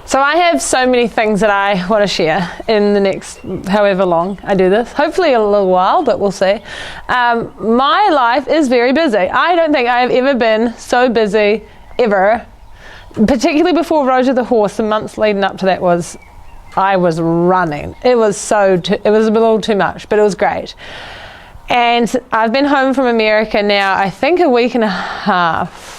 So I have so many things that I want to share in the next however long I do this. Hopefully a little while, but we'll see. My life is very busy. I don't think I have ever been so busy ever, particularly before Roger the Horse. The months leading up to that I was running. It was a little too much, but it was great. And I've been home from America now, I think a week and a half.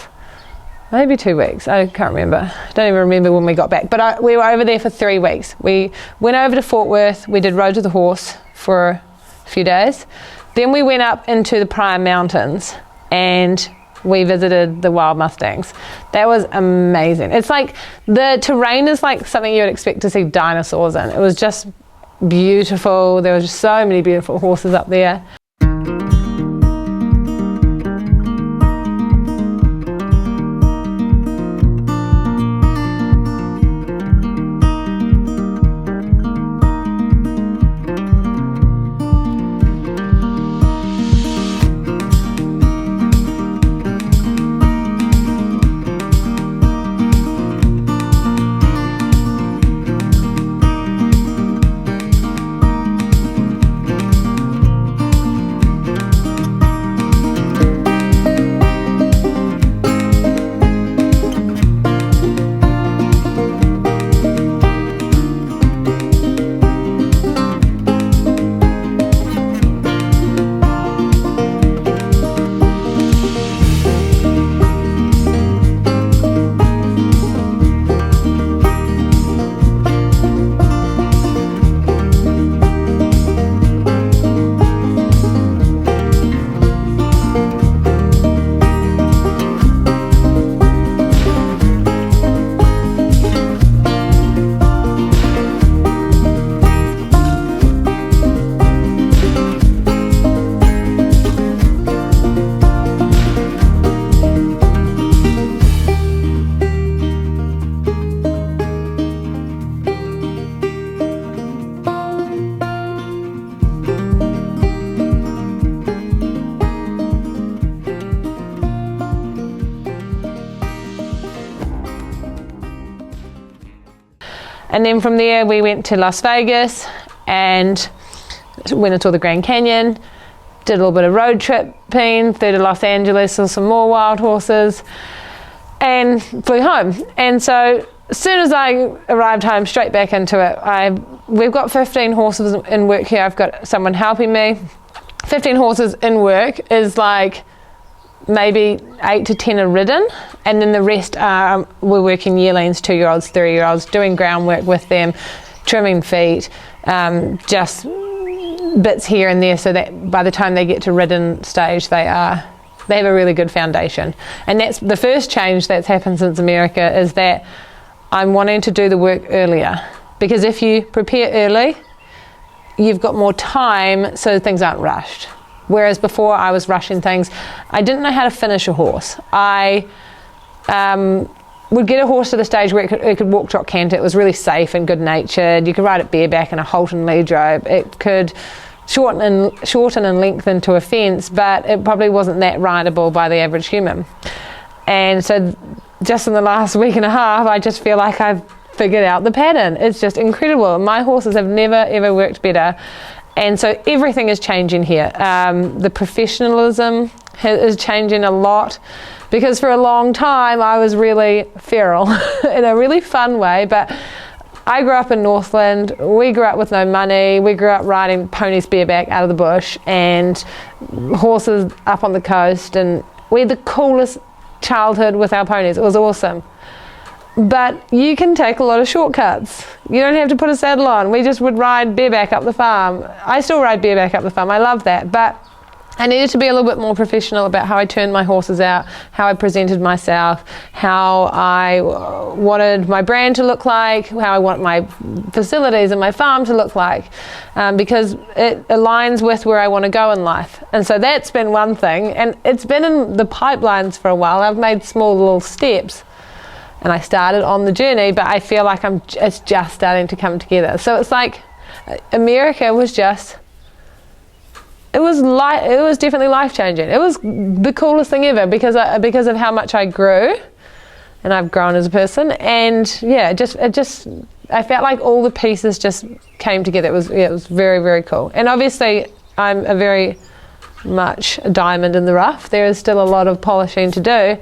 Maybe 2 weeks, I can't remember. I don't even remember when we got back. But we were over there for 3 weeks. We went over to Fort Worth, we did Roger the Horse for a few days. Then we went up into the Prime Mountains and we visited the wild mustangs. That was amazing. It's like, the terrain is like something you would expect to see dinosaurs in. It was just beautiful. There were just so many beautiful horses up there. And then from there we went to Las Vegas and went into the Grand Canyon, did a little bit of road tripping, flew to Los Angeles, saw some more wild horses and flew home. And so as soon as I arrived home, straight back into it. We've got 15 horses in work here. I've got someone helping me. 15 horses in work is like maybe 8 to 10 are ridden, and then the rest we're working yearlings, 2-year-olds, 3-year-olds, doing groundwork with them, trimming feet, just bits here and there, so that by the time they get to ridden stage they have a really good foundation. And that's the first change that's happened since America, is that I'm wanting to do the work earlier, because if you prepare early you've got more time so things aren't rushed. Whereas before I was rushing things. I didn't know how to finish a horse. I would get a horse to the stage where it could walk, trot, canter. It was really safe and good natured. You could ride it bareback in a halter lead rope. It could shorten and lengthen to a fence, but it probably wasn't that rideable by the average human. And so just in the last week and a half, I just feel like I've figured out the pattern. It's just incredible. My horses have never ever worked better. And so everything is changing here. The professionalism is changing a lot, because for a long time I was really feral in a really fun way. But I grew up in Northland. We grew up with no money. We grew up riding ponies bareback out of the bush and horses up on the coast, and we had the coolest childhood with our ponies. It was awesome. But you can take a lot of shortcuts. You don't have to put a saddle on. We just would ride bareback up the farm. I still ride bareback up the farm. I love that. But I needed to be a little bit more professional about how I turned my horses out, how I presented myself, how I wanted my brand to look like, how I want my facilities and my farm to look like, because it aligns with where I want to go in life. And so that's been one thing. And it's been in the pipelines for a while. I've made small little steps. And I started on the journey, but I feel like it's just starting to come together. So it's like America was just, it was definitely life-changing. It was the coolest thing ever because of how much I grew. and I've grown as a person. And yeah, it just I felt like all the pieces just came together. It was very, very cool. And obviously I'm a very much a diamond in the rough. There is still a lot of polishing to do,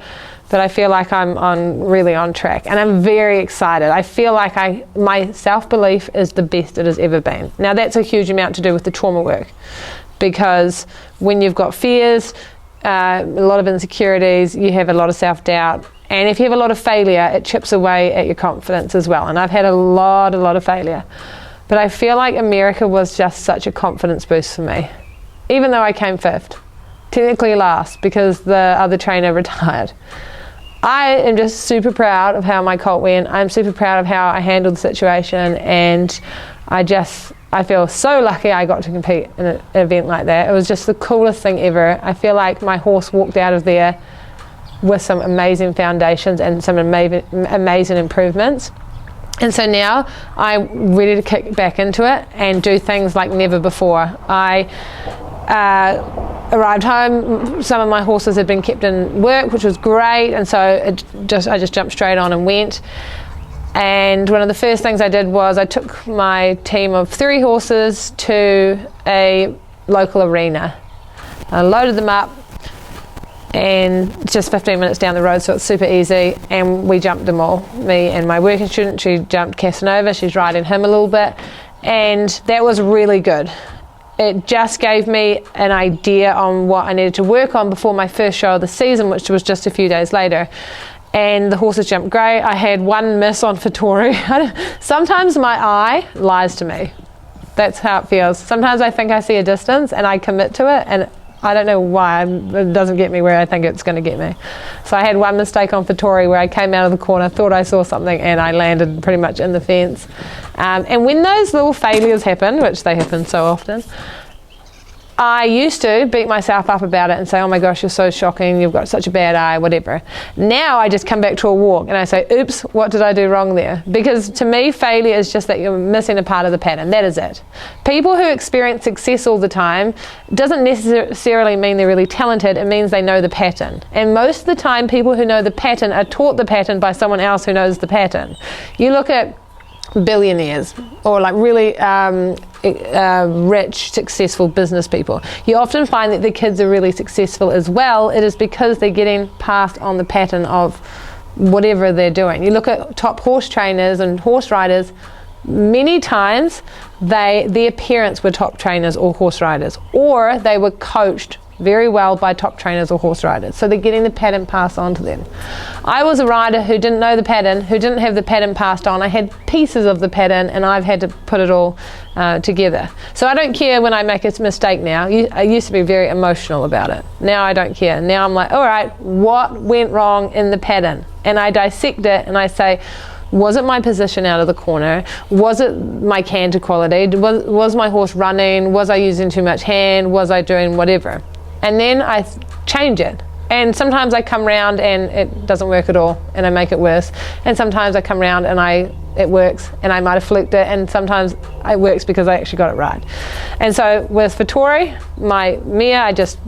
but I feel like I'm really on track, and I'm very excited. I feel like my self-belief is the best it has ever been. Now that's a huge amount to do with the trauma work, because when you've got fears, a lot of insecurities, you have a lot of self-doubt, and if you have a lot of failure, it chips away at your confidence as well. And I've had a lot of failure, but I feel like America was just such a confidence boost for me, even though I came 5th, technically last because the other trainer retired. I am just super proud of how my colt went. I'm super proud of how I handled the situation, and I feel so lucky I got to compete in an event like that. It was just the coolest thing ever. I feel like my horse walked out of there with some amazing foundations and some amazing improvements. And so now I'm ready to kick back into it and do things like never before. I arrived home, some of my horses had been kept in work, which was great, and so I just jumped straight on and went. And one of the first things I did was I took my team of 3 horses to a local arena. I loaded them up, and it's just 15 minutes down the road, so it's super easy, and we jumped them all. Me and my working student, she jumped Casanova, she's riding him a little bit, and that was really good. It just gave me an idea on what I needed to work on before my first show of the season, which was just a few days later. And the horses jumped great. I had one miss on Fattori. Sometimes my eye lies to me. That's how it feels. Sometimes I think I see a distance and I commit to it, and I don't know why it doesn't get me where I think it's going to get me. So I had one mistake on Fattori where I came out of the corner, thought I saw something, and I landed pretty much in the fence. And when those little failures happen, which they happen so often, I used to beat myself up about it and say, oh my gosh, you're so shocking, you've got such a bad eye, whatever. Now I just come back to a walk and I say, oops, what did I do wrong there? Because to me, failure is just that you're missing a part of the pattern. That is it. People who experience success all the time doesn't necessarily mean they're really talented. It means they know the pattern. And most of the time, people who know the pattern are taught the pattern by someone else who knows the pattern. You look at billionaires or like really rich, successful business people. You often find that the kids are really successful as well. It is because they're getting passed on the pattern of whatever they're doing. You look at top horse trainers and horse riders, many times their parents were top trainers or horse riders, or they were coached very well by top trainers or horse riders. So they're getting the pattern passed on to them. I was a rider who didn't know the pattern, who didn't have the pattern passed on. I had pieces of the pattern and I've had to put it all together. So I don't care when I make a mistake now. I used to be very emotional about it. Now I don't care. Now I'm like, all right, what went wrong in the pattern? And I dissect it and I say, was it my position out of the corner? Was it my canter quality? Was my horse running? Was I using too much hand? Was I doing whatever? And then I change it. And sometimes I come round and it doesn't work at all and I make it worse. And sometimes I come round and it works and I might have fluked it, and sometimes it works because I actually got it right. And so with Fattori, my mare, I just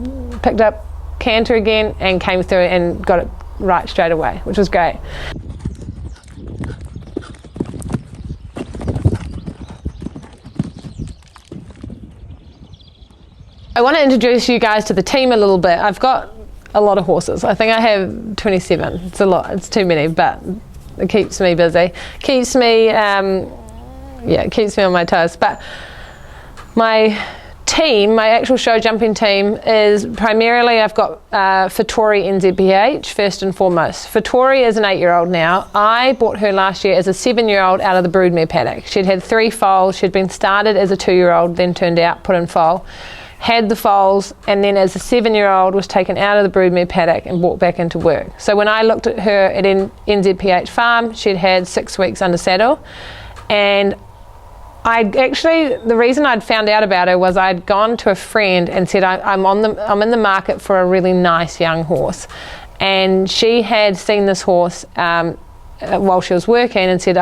picked up canter again and came through and got it right straight away, which was great. I want to introduce you guys to the team a little bit. I've got a lot of horses. I think I have 27. It's a lot. It's too many, but it keeps me busy. Keeps me, it keeps me on my toes. But my team, my actual show jumping team, is primarily I've got Fattori NZPH first and foremost. Fattori is an 8-year-old now. I bought her last year as a 7-year-old out of the broodmare paddock. She'd had 3 foals. She'd been started as a 2-year-old, then turned out, put in foal. Had the foals, and then as a 7-year-old was taken out of the broodmare paddock and brought back into work. So when I looked at her at NZPH farm, she'd had 6 weeks under saddle, and the reason I'd found out about her was I'd gone to a friend and said I'm in the market for a really nice young horse, and she had seen this horse while she was working and said,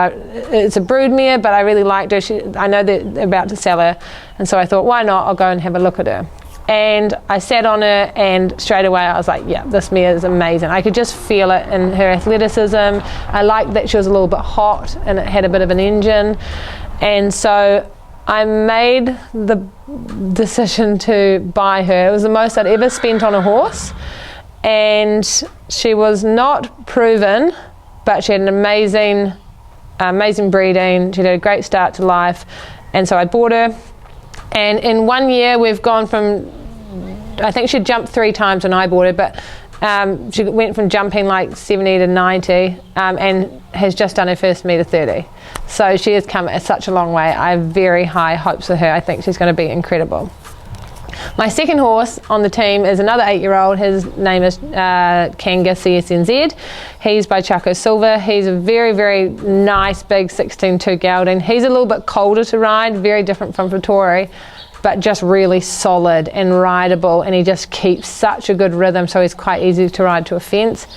it's a broodmare, but I really liked her. I know they're about to sell her. And so I thought, why not? I'll go and have a look at her. And I sat on her, and straight away I was like, yeah, this mare is amazing. I could just feel it in her athleticism. I liked that she was a little bit hot and it had a bit of an engine. And so I made the decision to buy her. It was the most I'd ever spent on a horse. And she was not proven, but she had an amazing breeding. She had a great start to life. And so I bought her. And in 1 year, we've gone from, I think she jumped 3 times when I bought her, but she went from jumping like 70 to 90 and has just done her first metre 30. So she has come such a long way. I have very high hopes for her. I think she's going to be incredible. My second horse on the team is another 8-year-old. His name is Kanga CSNZ. He's by Chaco Silver. He's a very, very nice big 16-2 gelding. He's a little bit colder to ride, very different from Vittori, but just really solid and rideable, and he just keeps such a good rhythm, so he's quite easy to ride to a fence.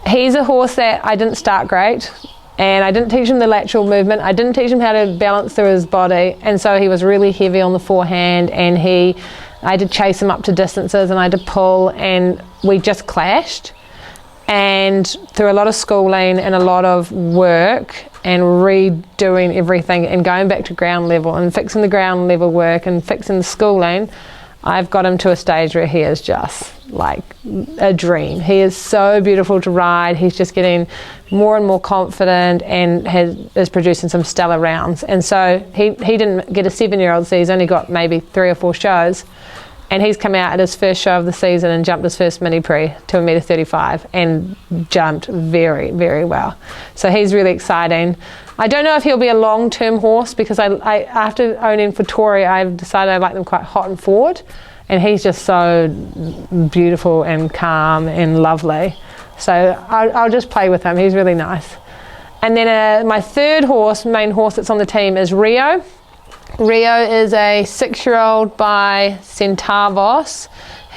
He's a horse that I didn't start great, and I didn't teach him the lateral movement. I didn't teach him how to balance through his body, and so he was really heavy on the forehand, and I had to chase him up to distances, and I had to pull, and we just clashed. And through a lot of schooling and a lot of work and redoing everything and going back to ground level and fixing the ground level work and fixing the schooling, I've got him to a stage where he is just like a dream. He is so beautiful to ride. He's just getting more and more confident and is producing some stellar rounds. And so he didn't get a 7-year-old, so he's only got maybe 3 or 4 shows. And he's come out at his first show of the season and jumped his first mini prix to a metre 35 and jumped very, very well. So he's really exciting. I don't know if he'll be a long-term horse, because I after owning Vittori, I've decided I like them quite hot and forward. And he's just so beautiful and calm and lovely. So I'll just play with him. He's really nice. And then my third main horse that's on the team is Rio. Rio is a 6-year-old by Centavos.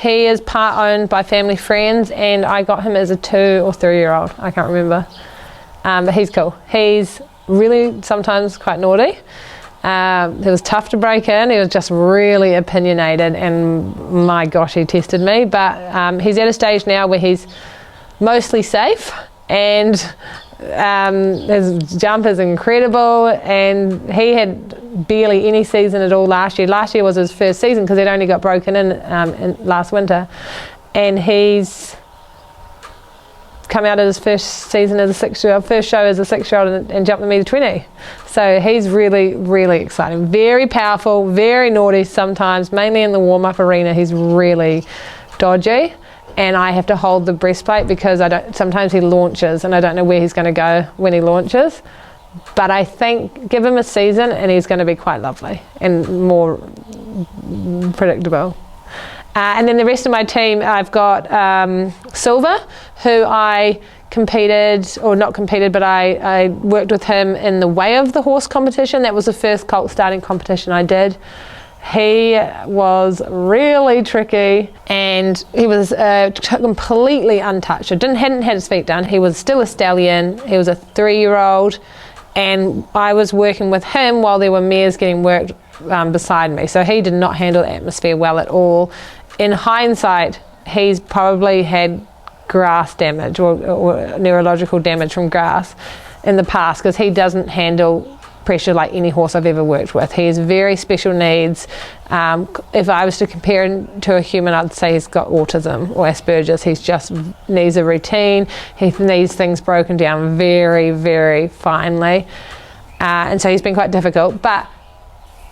He is part owned by family friends, and I got him as a 2 or 3-year-old. I can't remember. But he's cool. He's really sometimes quite naughty. He was tough to break in. He was just really opinionated, and my gosh, he tested me. But he's at a stage now where he's mostly safe, and his jump is incredible, and he had barely any season at all last year. Last year was his first season because he'd only got broken in last winter, and he's come out of his first season as a 6-year-old, first show as a 6-year-old, and jumped the metre 20. So he's really, really exciting. Very powerful, very naughty sometimes, mainly in the warm-up arena. He's really dodgy, and I have to hold the breastplate because sometimes he launches and I don't know where he's going to go when he launches. But I think give him a season and he's going to be quite lovely and more predictable. And then the rest of my team, I've got Silver, who I I worked with him in the Way of the Horse competition. That was the first colt starting competition I did. He was really tricky, and he was completely untouched. Hadn't had his feet done. He was still a stallion. He was a 3-year-old, and I was working with him while there were mares getting worked beside me. So he did not handle the atmosphere well at all. In hindsight, he's probably had grass damage or neurological damage from grass in the past, because he doesn't handle pressure like any horse I've ever worked with. He has very special needs. If I was to compare him to a human, I'd say he's got autism or Asperger's. He just needs a routine. He needs things broken down very, very finely. And so he's been quite difficult. But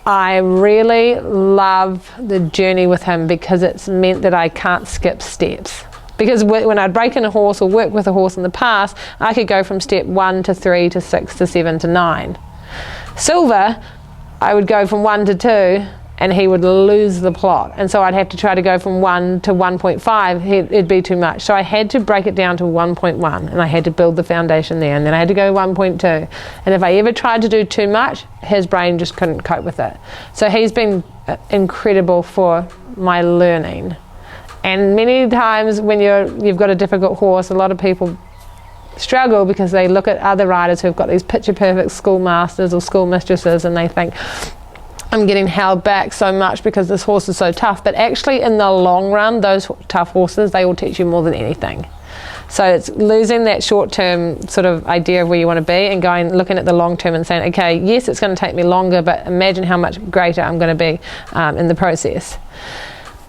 I really love the journey with him, because it's meant that I can't skip steps. Because when I'd break in a horse or work with a horse in the past, I could go from step 1 to 3 to 6 to 7 to 9. Silver, I would go from 1 to 2 and he would lose the plot, and so I'd have to try to go from 1 to 1.5. It'd be too much, so I had to break it down to 1.1, and I had to build the foundation there, and then I had to go 1.2, and if I ever tried to do too much, his brain just couldn't cope with it. So he's been incredible for my learning. And many times when you've got a difficult horse, a lot of people struggle because they look at other riders who've got these picture perfect schoolmasters or schoolmistresses, and they think, I'm getting held back so much because this horse is so tough. But actually in the long run, those tough horses, they will teach you more than anything. So it's losing that short-term sort of idea of where you want to be and looking at the long-term and saying, okay, yes, it's going to take me longer, but imagine how much greater I'm going to be in the process.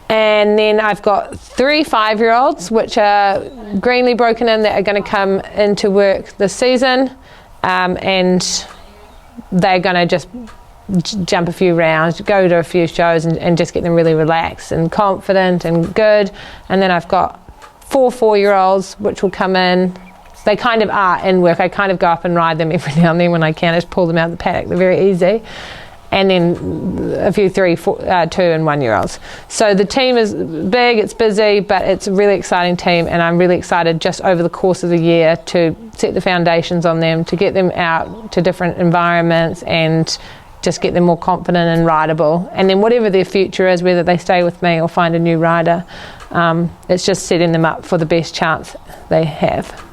And then I've got 3 5-year-olds, which are greenly broken in, that are going to come into work this season, and they're going to just jump a few rounds, go to a few shows, and just get them really relaxed and confident and good. And then I've got 4 4-year-olds, which will come in. They kind of are in work. I kind of go up and ride them every now and then when I can. I just pull them out of the paddock. They're very easy. And then a few 3, 4, 2 and 1-year-olds. So the team is big, it's busy, but it's a really exciting team, and I'm really excited just over the course of the year to set the foundations on them, to get them out to different environments and just get them more confident and rideable. And then whatever their future is, whether they stay with me or find a new rider, it's just setting them up for the best chance they have.